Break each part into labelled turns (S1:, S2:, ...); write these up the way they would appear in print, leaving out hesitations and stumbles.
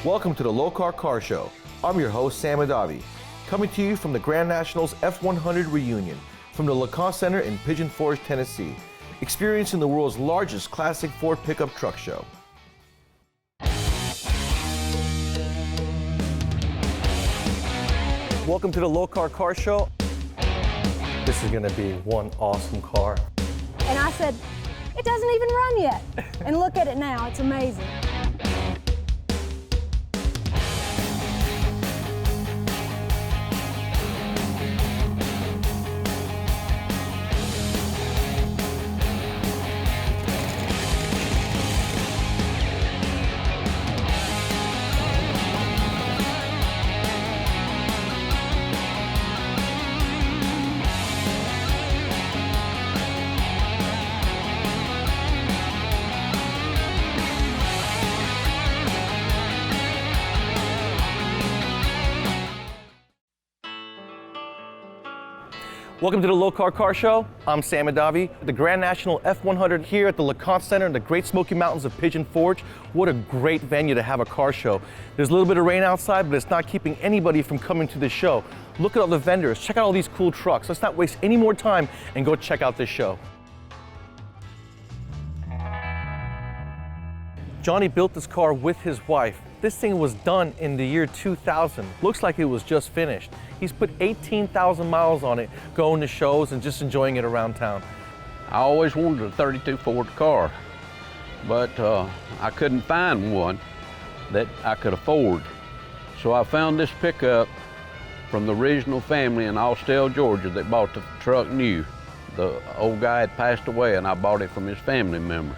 S1: Welcome to the Lokar Car Show. I'm your host, Sam Adavi, coming to you from the Grand National's F-100 reunion from the Lokar Center in Pigeon, Tennessee, experiencing the world's largest classic Ford pickup truck show. Welcome to the Lokar Car Show. This is gonna be one awesome car.
S2: And I said, it doesn't even run yet. And look at it now, it's amazing.
S1: Welcome to the Lokar Car Show. I'm Sam Adavi, the Grand National F-100 here at the Lokar Center in the Great Smoky Mountains of Pigeon Forge. What a great venue to have a car show. There's a little bit of rain outside, but it's not keeping anybody from coming to this show. Look at all the vendors. Check out all these cool trucks. Let's not waste any more time and go check out this show. Johnny built this car with his wife. This thing was done in the year 2000. Looks like it was just finished. He's put 18,000 miles on it, going to shows and just enjoying it around town.
S3: I always wanted a 32 Ford car, but I couldn't find one that I could afford. So I found this pickup from the original family in Austell, Georgia that bought the truck new. The old guy had passed away and I bought it from his family members.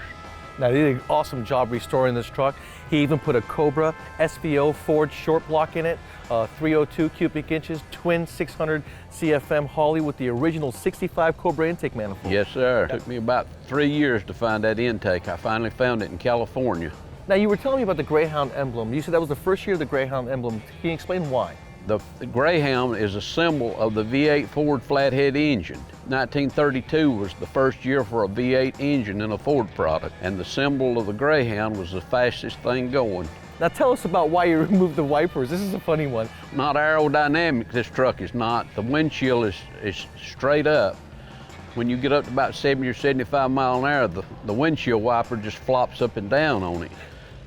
S1: Now, they did an awesome job restoring this truck. He even put a Cobra SVO Ford short block in it, 302 cubic inches, twin 600 CFM Holley with the original 65 Cobra intake manifold.
S3: Yes, sir. It took me about 3 years to find that intake. I finally found it in California.
S1: Now, you were telling me about the Greyhound emblem. You said that was the first year of the Greyhound emblem. Can you explain why?
S3: The Greyhound is a symbol of the V8 Ford flathead engine. 1932 was the first year for a V8 engine in a Ford product, and the symbol of the Greyhound was the fastest thing going.
S1: Now tell us about why you removed the wipers. This is a funny one.
S3: Not aerodynamic, this truck is not. The windshield is straight up. When you get up to about 70 or 75 miles an hour, the windshield wiper just flops up and down on it.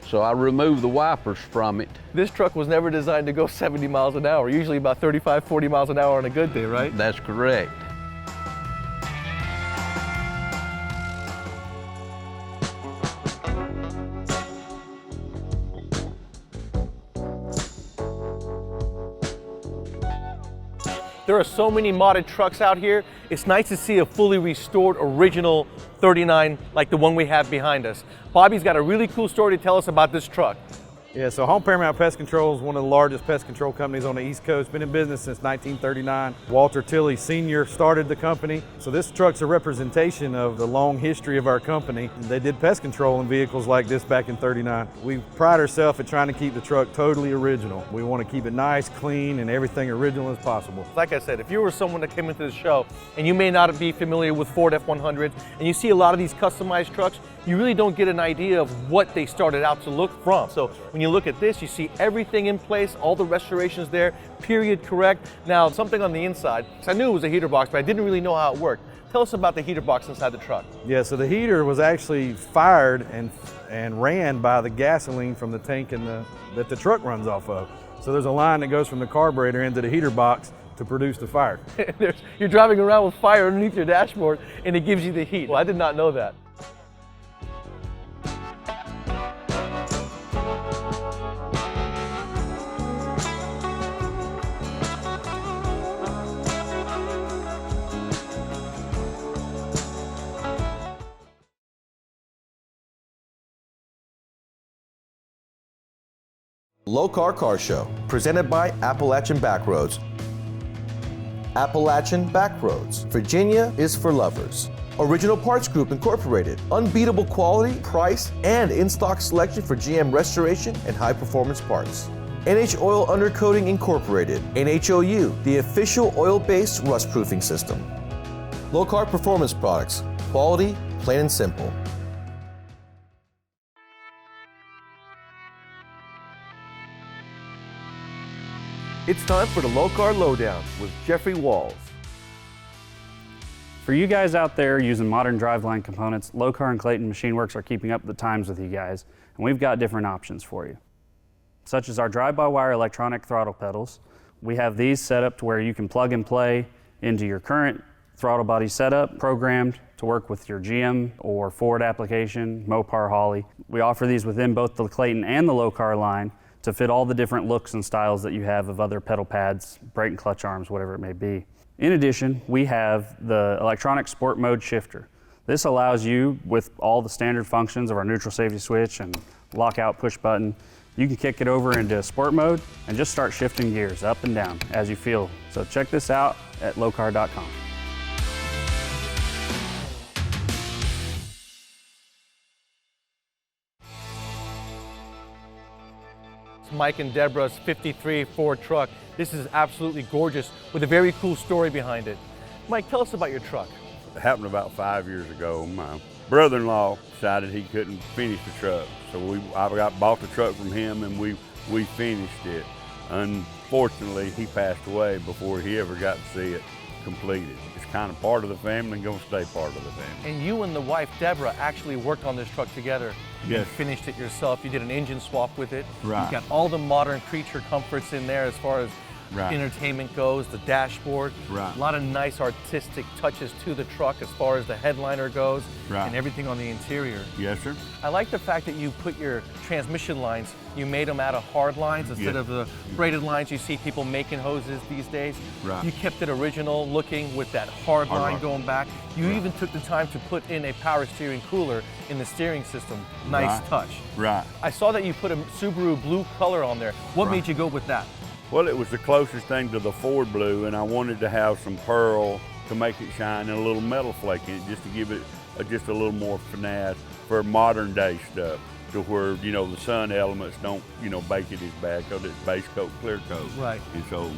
S3: So I removed the wipers from it.
S1: This truck was never designed to go 70 miles an hour, usually about 35, 40 miles an hour on a good day, right?
S3: That's correct.
S1: There are so many modded trucks out here. It's nice to see a fully restored original 39 like the one we have behind us. Bobby's got a really cool story to tell us about this truck.
S4: Yeah, so Home Paramount Pest Control is one of the largest pest control companies on the East Coast. Been in business since 1939. Walter Tilley Sr. started the company. So this truck's a representation of the long history of our company. They did pest control in vehicles like this back in '39. We pride ourselves at trying to keep the truck totally original. We want to keep it nice, clean, and everything original as possible.
S1: Like I said, if you were someone that came into the show and you may not be familiar with Ford F-100s and you see a lot of these customized trucks, you really don't get an idea of what they started out to look from. So when you look at this, you see everything in place, all the restorations there, period correct. Now, something on the inside, because I knew it was a heater box, but I didn't really know how it worked. Tell us about the heater box inside the truck.
S4: Yeah, so the heater was actually fired and ran by the gasoline from the tank that the truck runs off of. So there's a line that goes from the carburetor into the heater box to produce the fire.
S1: You're driving around with fire underneath your dashboard and it gives you the heat. Well, I did not know that. Lokar Car Show, presented by Appalachian Backroads. Appalachian Backroads. Virginia is for lovers. Original Parts Group Incorporated. Unbeatable quality, price, and in-stock selection for GM restoration and high-performance parts. NH Oil Undercoating Incorporated. NHOU, the official oil-based rust-proofing system. Lokar Performance Products. Quality, plain and simple. It's time for the Lokar Lowdown with Jeffrey Walls.
S5: For you guys out there using modern driveline components, Lokar and Clayton Machine Works are keeping up the times with you guys, and we've got different options for you. Such as our drive-by-wire electronic throttle pedals. We have these set up to where you can plug and play into your current throttle body setup, programmed to work with your GM or Ford application, Mopar, Holley. We offer these within both the Clayton and the Lokar line to fit all the different looks and styles that you have of other pedal pads, brake and clutch arms, whatever it may be. In addition, we have the electronic sport mode shifter. This allows you, with all the standard functions of our neutral safety switch and lockout push button, you can kick it over into sport mode and just start shifting gears up and down as you feel. So check this out at lokar.com.
S1: Mike and Deborah's 53 Ford truck. This is absolutely gorgeous with a very cool story behind it. Mike, tell us about your truck.
S6: It happened about 5 years ago. My brother-in-law decided he couldn't finish the truck, so I bought the truck from him and we finished it. Unfortunately, he passed away before he ever got to see it completed. It's kind of part of the family and gonna stay part of the family.
S1: And you and the wife, Deborah, actually worked on this truck together.
S6: Yes.
S1: And finished it yourself. You did an engine swap with it.
S6: Right.
S1: You've got all the modern creature comforts in there as far as
S6: Right.
S1: entertainment goes, the dashboard.
S6: Right.
S1: A lot of nice artistic touches to the truck as far as the headliner goes.
S6: Right.
S1: And everything on the interior.
S6: Yes, sir.
S1: I like the fact that you put your transmission lines, you made them out of hard lines instead
S6: Yeah.
S1: of the braided lines you see people making hoses these days.
S6: Right.
S1: You kept it original looking with that hard line
S6: line.
S1: going back. You
S6: Right.
S1: even took the time to put in a power steering cooler in the steering system. Nice
S6: Right.
S1: touch.
S6: Right.
S1: I saw that you put a Subaru blue color on there. What
S6: Right.
S1: made you go with that?
S6: Well, it was the closest thing to the Ford blue, and I wanted to have some pearl to make it shine and a little metal flake in it, just to give it just a little more finesse for modern day stuff, to where, you know, the sun elements don't, you know, bake it as bad because it's base coat, clear coat.
S1: Right.
S6: And so,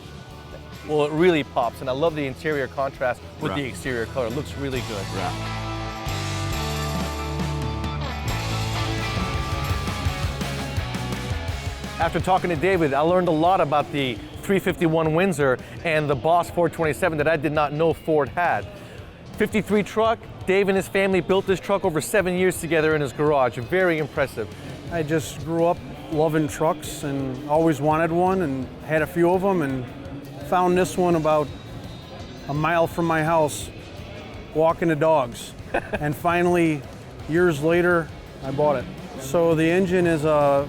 S1: Well, it really pops, and I love the interior contrast with
S6: Right.
S1: the exterior color. It looks really good.
S6: right.
S1: After talking to David, I learned a lot about the 351 Windsor and the Boss 427 that I did not know Ford had. 53 truck, Dave and his family built this truck over 7 years together in his garage. Very impressive.
S7: I just grew up loving trucks and always wanted one and had a few of them, and found this one about a mile from my house walking the dogs. And finally, years later, I bought it. So the engine is a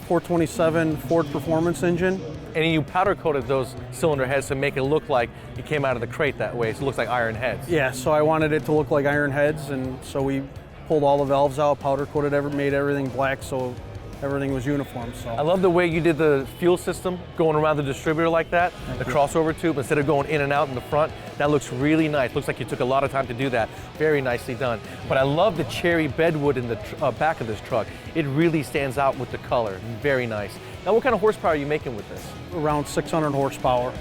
S7: 427 Ford Performance engine.
S1: And you powder coated those cylinder heads to make it look like it came out of the crate that way, so it looks like iron heads.
S7: Yeah, so I wanted it to look like iron heads, and so we pulled all the valves out, powder coated, made everything black, so everything was uniform.
S1: I
S7: So
S1: love the way you did the fuel system going around the distributor like that, the crossover tube, instead of going in and out in the front. That looks really nice. Looks like you took a lot of time to do that. Very nicely done. But I love the cherry bedwood in the back of this truck. It really stands out with the color. Very nice. Now, what kind of horsepower are you making with this?
S7: around 600 horsepower.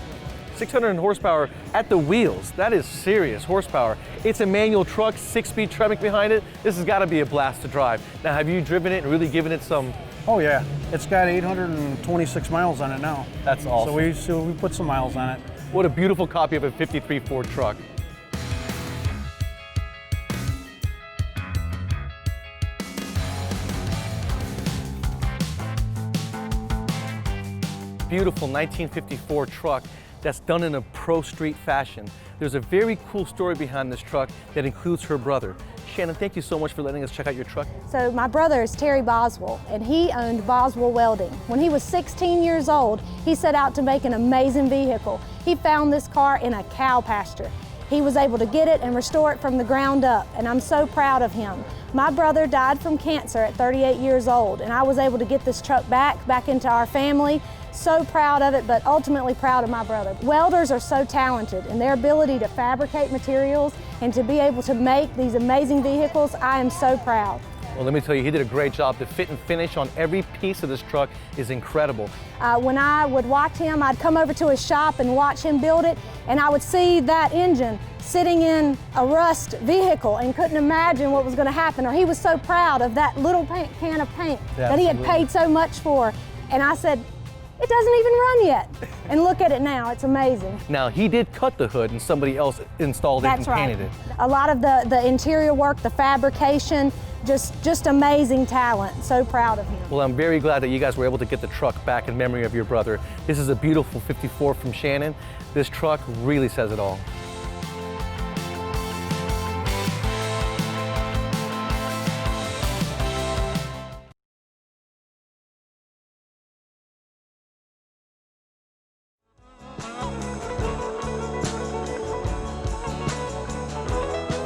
S1: 600 horsepower at the wheels. That is serious horsepower. It's a manual truck, 6-speed Tremec behind it. This has got to be a blast to drive. Now, have you driven it and really given it some?
S7: Oh yeah, it's got 826 miles on it now.
S1: That's awesome.
S7: So we put some miles on it.
S1: What a beautiful copy of a 53 Ford truck. Beautiful 1954 truck that's done in a pro street fashion. There's a very cool story behind this truck that includes her brother. Shannon, thank you so much for letting us check out your truck.
S2: So my brother is Terry Boswell, and he owned Boswell Welding. When he was 16 years old, he set out to make an amazing vehicle. He found this car in a cow pasture. He was able to get it and restore it from the ground up, and I'm so proud of him. My brother died from cancer at 38 years old, and I was able to get this truck back into our family. So proud of it, but ultimately proud of my brother. Welders are so talented, and their ability to fabricate materials and to be able to make these amazing vehicles, I am so proud.
S1: Well, let me tell you, he did a great job. The fit and finish on every piece of this truck is incredible.
S2: When I would watch him, I'd come over to his shop and watch him build it, and I would see that engine sitting in a rust vehicle and couldn't imagine what was going to happen. Or he was so proud of that little can of paint that he had paid so much for. And I said, It doesn't even run yet. And look at it now, it's amazing.
S1: Now, he did cut the hood and somebody else installed it and painted it.
S2: A lot of the interior work, the fabrication, just amazing talent. So proud of him.
S1: Well, I'm very glad that you guys were able to get the truck back in memory of your brother. This is a beautiful 54 from Shannon. This truck really says it all.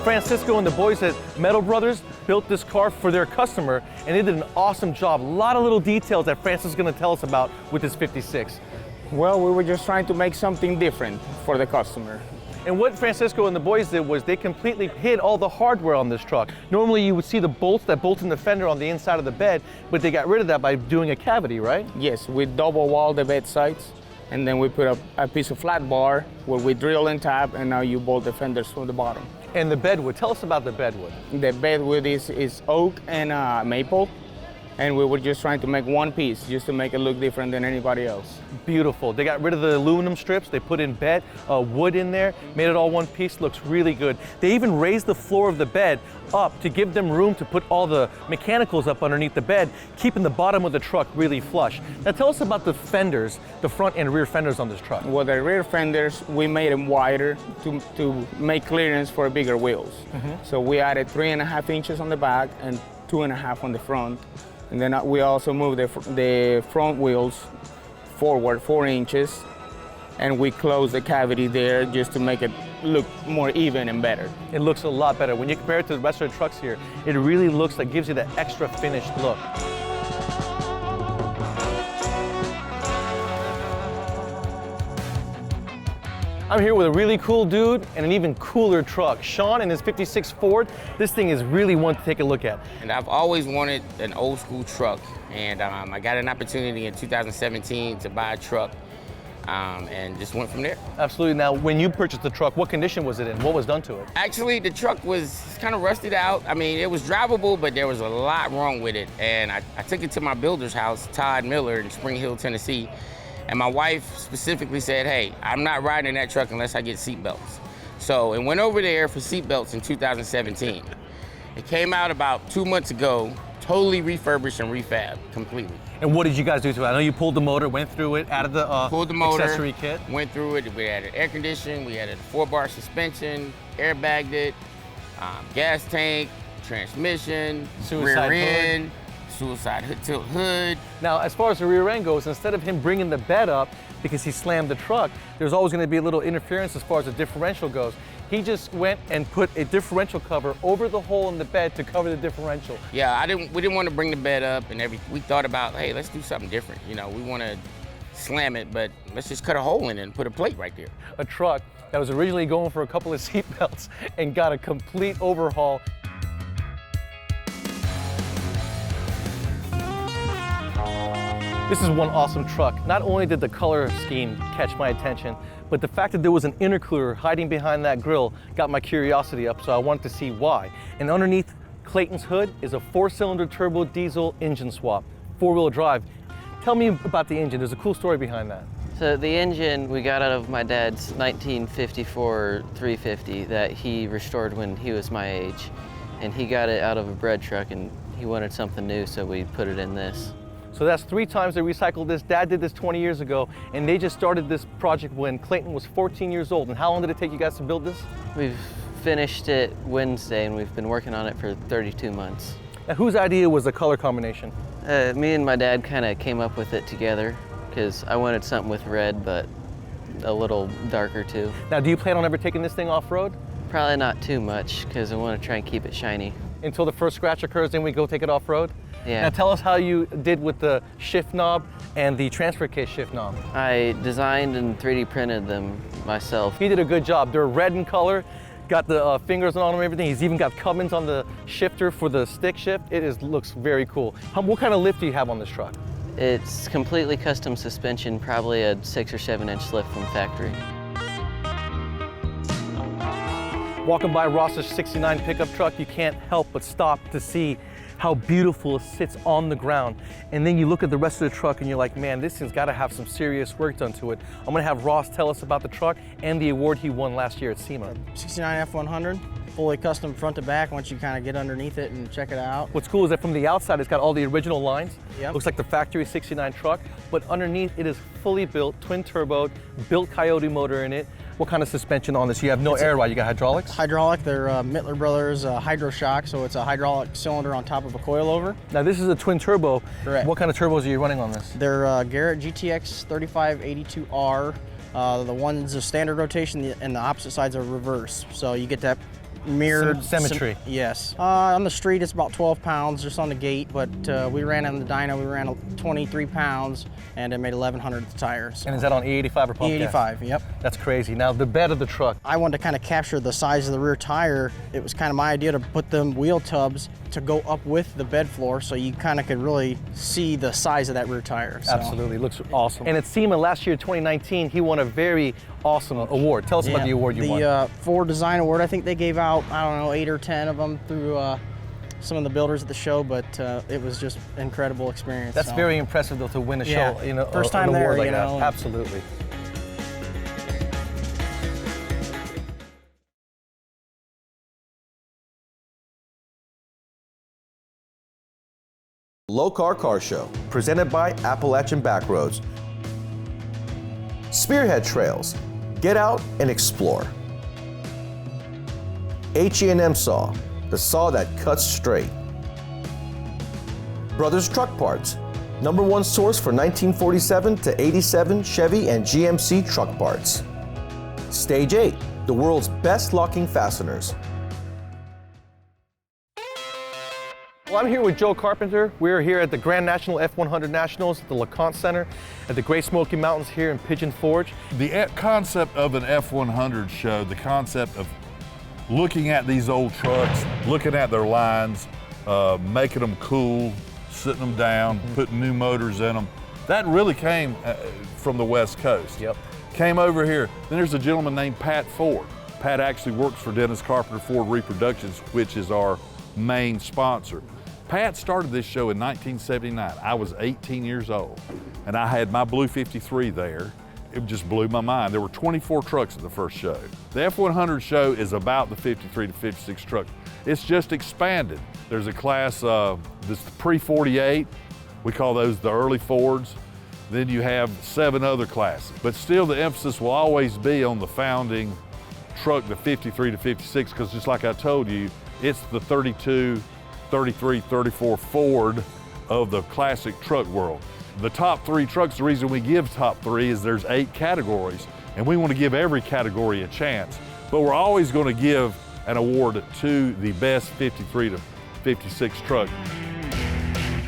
S1: Francisco and the boys at Metal Brothers built this car for their customer, and they did an awesome job. A lot of little details that Francis is going to tell us about with this 56.
S8: Well, we were just trying to make something different for the customer.
S1: And what Francisco and the boys did was they completely hid all the hardware on this truck. Normally you would see the bolts that bolt in the fender on the inside of the bed, but they got rid of that by doing a cavity, right?
S8: Yes, we double wall the bed sides, and then we put a piece of flat bar where we drill and tap, and now you bolt the fenders from the bottom.
S1: And the bedwood, tell us about the bedwood.
S8: The bedwood is oak and maple, and we were just trying to make one piece just to make it look different than anybody else.
S1: Beautiful. They got rid of the aluminum strips. They put in wood in there, made it all one piece. Looks really good. They even raised the floor of the bed up to give them room to put all the mechanicals up underneath the bed, keeping the bottom of the truck really flush. Now tell us about the fenders, the front and rear fenders on this truck.
S8: Well, the rear fenders, we made them wider to make clearance for bigger wheels. So we added 3.5 inches on the back and 2.5 on the front. And then we also moved the front wheels forward 4 inches, and we closed the cavity there just to make it look more even and better.
S1: It looks a lot better. When you compare it to the rest of the trucks here, it really looks like, gives you that extra finished look. I'm here with a really cool dude and an even cooler truck. Sean and his 56 Ford. This thing is really one to take a look at.
S9: And I've always wanted an old school truck, and I got an opportunity in 2017 to buy a truck, and just went from there.
S1: Absolutely. Now, when you purchased the truck, what condition was it in? What was done to it?
S9: Actually, the truck was kind of rusted out. I mean, it was drivable, but there was a lot wrong with it. And I took it to my builder's house, Todd Miller, in Spring Hill, Tennessee. And my wife specifically said, hey, I'm not riding in that truck unless I get seatbelts. So it went over there for seatbelts in 2017. It came out about 2 months ago, totally refurbished and refabbed completely.
S1: And what did you guys do to it? I know you pulled the motor, went through it, added the
S9: pulled the motor,
S1: accessory kit.
S9: Went through it. We added air conditioning, we added a 4-bar suspension, airbagged it, gas tank, transmission, rear end, suicide tilt hood.
S1: Now, as far as the rear end goes, instead of him bringing the bed up because he slammed the truck, there's always going to be a little interference as far as the differential goes. He just went and put a differential cover over the hole in the bed to cover the differential.
S9: Yeah, we didn't want to bring the bed up and everything. We thought about, hey, let's do something different. You know, we want to slam it, but let's just cut a hole in it and put a plate right there.
S1: A truck that was originally going for a couple of seat belts and got a complete overhaul. This is one awesome truck. Not only did the color scheme catch my attention, but the fact that there was an intercooler hiding behind that grille got my curiosity up, so I wanted to see why. And underneath Clayton's hood is a 4-cylinder turbo diesel engine swap, 4-wheel drive. Tell me about the engine. There's a cool story behind that.
S10: So the engine we got out of my dad's 1954 350 that he restored when he was my age. And he got it out of a bread truck and he wanted something new, so we put it in this.
S1: So that's 3 times they recycled this. Dad did this 20 years ago, and they just started this project when Clayton was 14 years old. And how long did it take you guys to build this?
S10: We've finished it Wednesday, and we've been working on it for 32 months.
S1: Now, whose idea was the color combination?
S10: Me and my dad kind of came up with it together, because I wanted something with red, but a little darker too.
S1: Now, do you plan on ever taking this thing off-road?
S10: Probably not too much, because I want to try and keep it shiny.
S1: Until the first scratch occurs, then we go take it off-road?
S10: Yeah.
S1: Now tell us how you did with the shift knob and the transfer case shift knob.
S10: I designed and 3D printed them myself.
S1: He did a good job. They're red in color, got the fingers on them and everything. He's even got Cummins on the shifter for the stick shift. It looks very cool. What kind of lift do you have on this truck?
S10: It's completely custom suspension, probably a 6 or 7 inch lift from factory.
S1: Walking by Ross's '69 pickup truck, you can't help but stop to see how beautiful it sits on the ground. And then you look at the rest of the truck and you're like, man, this thing's gotta have some serious work done to it. I'm gonna have Ross tell us about the truck and the award he won last year at SEMA.
S11: 69 F-100, fully custom front to back once you kind of get underneath it and check it out.
S1: What's cool is that from the outside, it's got all the original lines.
S11: Yep.
S1: Looks like the factory 69 truck, but underneath it is fully built, twin turbo, built Coyote motor in it. What kind of suspension on this? You have no air ride, you got hydraulics?
S11: Hydraulic, they're Mittler Brothers Hydro Shock, so it's a hydraulic cylinder on top of a coilover.
S1: Now this is a twin turbo.
S11: Correct.
S1: What kind of turbos are you running on this?
S11: They're Garrett GTX 3582R. The one's a standard rotation and the opposite side's a reverse. So you get that mirrored
S1: symmetry.
S11: Yes. On the street it's about 12 pounds just on the gate, but we ran on the dyno, we ran 23 pounds and it made 1100 at the tires.
S1: And is that on E85 or pump gas?
S11: E85, yep.
S1: That's crazy. Now the bed of the truck.
S11: I wanted to kind of capture the size of the rear tire. It was kind of my idea to put them wheel tubs to go up with the bed floor so you kind of could really see the size of that rear tire. So.
S1: Absolutely, looks awesome. And at SEMA last year, 2019, he won a very awesome award. Tell us about the award you won.
S11: The Ford Design Award, I think they gave out, I don't know, 8 or 10 of them through some of the builders at the show, but it was just an incredible experience.
S1: That's very impressive though, to win a show, you know,
S11: first time
S1: an award
S11: there,
S1: like
S11: you know.
S1: that. Absolutely.
S12: Lokar Car Show, presented by Appalachian Backroads. Spearhead Trails, get out and explore. H&M Saw, the saw that cuts straight. Brothers Truck Parts, #1 source for 1947 to 87 Chevy and GMC truck parts. Stage 8, the world's best locking fasteners.
S1: Well, I'm here with Joe Carpenter. We're here at the Grand National F-100 Nationals at the LeConte Center at the Great Smoky Mountains here in Pigeon Forge.
S13: The concept of an F-100 show, the concept of looking at these old trucks, looking at their lines, making them cool, sitting them down, putting new motors in them, that really came from the West Coast.
S1: Yep.
S13: Came over here. Then there's a gentleman named Pat Ford. Pat actually works for Dennis Carpenter Ford Reproductions, which is our main sponsor. Pat started this show in 1979. I was 18 years old, and I had my Blue 53 there. It just blew my mind. There were 24 trucks at the first show. The F-100 show is about the 53 to 56 truck. It's just expanded. There's a class, this pre-48, we call those the early Fords. Then you have 7 other classes. But still the emphasis will always be on the founding truck, the 53 to 56, because just like I told you, it's the 32, 33, 34 Ford of the classic truck world. The top 3 trucks, the reason we give top 3 is there's 8 categories, and we want to give every category a chance. But we're always going to give an award to the best 53 to 56 truck.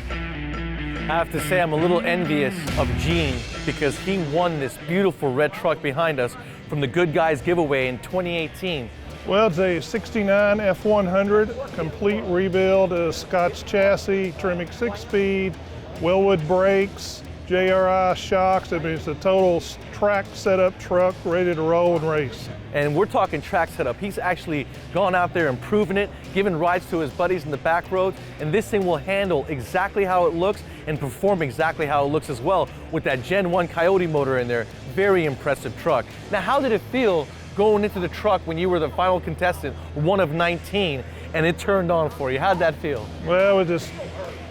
S1: I have to say I'm a little envious of Gene because he won this beautiful red truck behind us from the Good Guys giveaway in 2018.
S14: Well, it's a 69 F-100, complete rebuild, a Scotch chassis, Tremec 6-speed, Wellwood brakes, JRI shocks. I mean, it's a total track setup truck ready to roll and race.
S1: And we're talking track setup. He's actually gone out there and proven it, given rides to his buddies in the back roads, and this thing will handle exactly how it looks and perform exactly how it looks as well with that Gen 1 Coyote motor in there. Very impressive truck. Now, how did it feel going into the truck when you were the final contestant, one of 19, and it turned on for you? How'd that feel?
S14: Well, it just,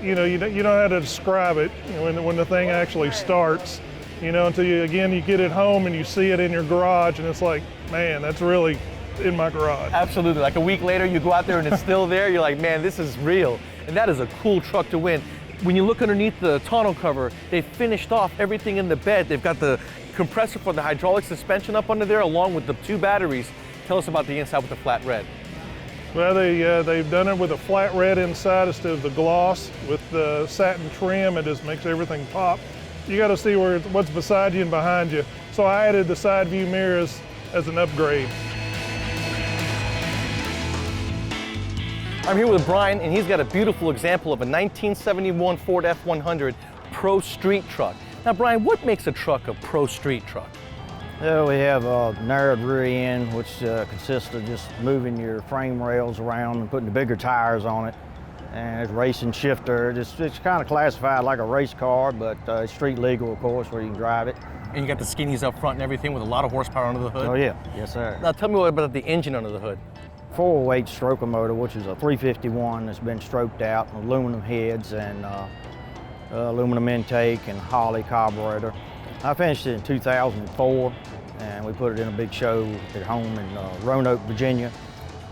S14: you know how to describe it when the thing actually starts, until you get it home and you see it in your garage and it's like, man, that's really in my garage.
S1: Absolutely. Like a week later, you go out there and it's still there. You're like, man, this is real. And that is a cool truck to win. When you look underneath the tonneau cover, they finished off everything in the bed. They've got the compressor for the hydraulic suspension up under there along with the 2 batteries. Tell us about the inside with the flat red.
S14: Well, they've done it with a flat red inside instead of the gloss. With the satin trim, it just makes everything pop. You got to see what's beside you and behind you. So I added the side view mirrors as an upgrade.
S1: I'm here with Brian, and he's got a beautiful example of a 1971 Ford F-100 Pro Street truck. Now, Brian, what makes a truck a Pro Street truck?
S15: Well, we have a narrowed rear end, which consists of just moving your frame rails around and putting the bigger tires on it. and it's racing shifter. It's kind of classified like a race car, but it's street legal, of course, where you can drive it.
S1: And you got the skinnies up front and everything with a lot of horsepower under the hood?
S15: Oh yeah, yes sir.
S1: Now tell me what about the engine under the hood.
S15: 408 stroker motor, which is a 351 that's been stroked out, aluminum heads and aluminum intake and Holley carburetor. I finished it in 2004, and we put it in a big show at home in Roanoke, Virginia.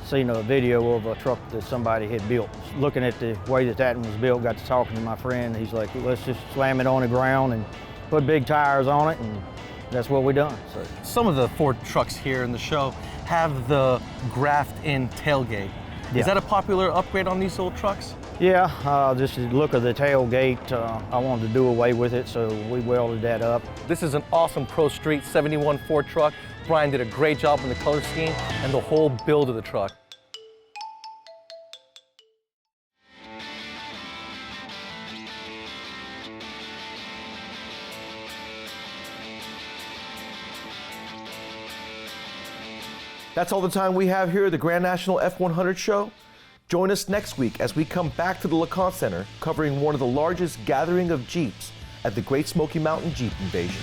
S15: Seen a video of a truck that somebody had built. Looking at the way that one was built, got to talking to my friend. He's like, let's just slam it on the ground and put big tires on it, and that's what we done. So
S1: some of the Ford trucks here in the show have the graphed-in tailgate.
S15: Yeah.
S1: Is that a popular upgrade on these old trucks?
S15: Yeah, just the look of the tailgate, I wanted to do away with it, so we welded that up.
S1: This is an awesome Pro Street 71 Ford truck. Brian did a great job on the color scheme and the whole build of the truck.
S12: That's all the time we have here at the Grand National F-100 show. Join us next week as we come back to the LeConte Center covering one of the largest gathering of Jeeps at the Great Smoky Mountain Jeep Invasion.